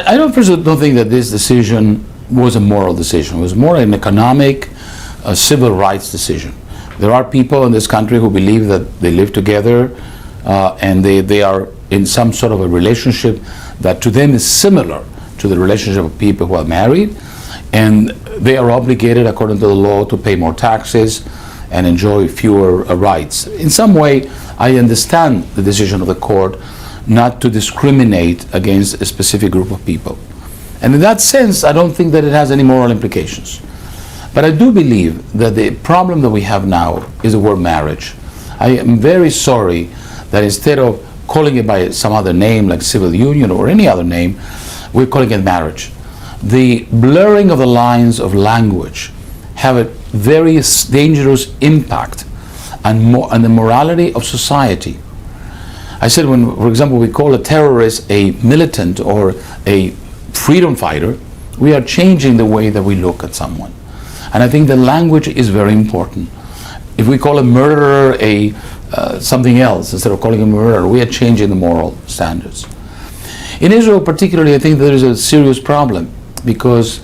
I don't think that this decision was a moral decision. It was more an economic, civil rights decision. There are people in this country who believe that they live together and they are in some sort of a relationship that to them is similar to the relationship of people who are married, and they are obligated according to the law to pay more taxes and enjoy fewer rights. In some way, I understand the decision of the court not to discriminate against a specific group of people. And in that sense, I don't think that it has any moral implications. But I do believe that the problem that we have now is the word marriage. I am very sorry that instead of calling it by some other name like civil union or any other name, we're calling it marriage. The blurring of the lines of language have a very dangerous impact on the morality of society. I said when, for example, we call a terrorist a militant or a freedom fighter, we are changing the way that we look at someone. And I think the language is very important. If we call a murderer something else, instead of calling him a murderer, we are changing the moral standards. In Israel particularly, I think there is a serious problem because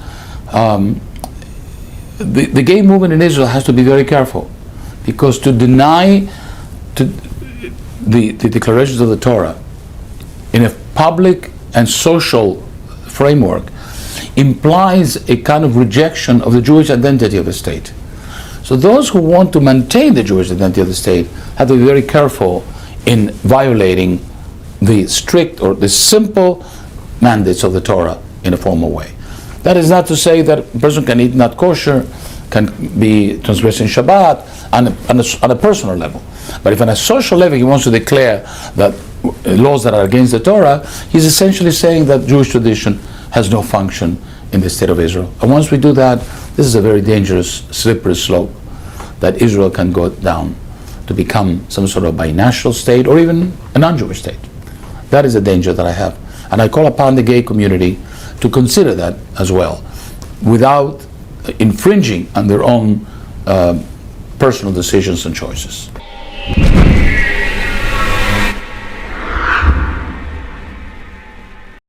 the gay movement in Israel has to be very careful, because to deny the declarations of the Torah in a public and social framework implies a kind of rejection of the Jewish identity of the state. So those who want to maintain the Jewish identity of the state have to be very careful in violating the strict or the simple mandates of the Torah in a formal way. That is not to say that a person can eat not kosher, can be transgressing Shabbat on a personal level. But if on a social level he wants to declare that laws that are against the Torah, he's essentially saying that Jewish tradition has no function in the state of Israel. And once we do that, this is a very dangerous, slippery slope that Israel can go down to become some sort of binational state or even a non-Jewish state. That is a danger that I have. And I call upon the gay community to consider that as well, without infringing on their own personal decisions and choices.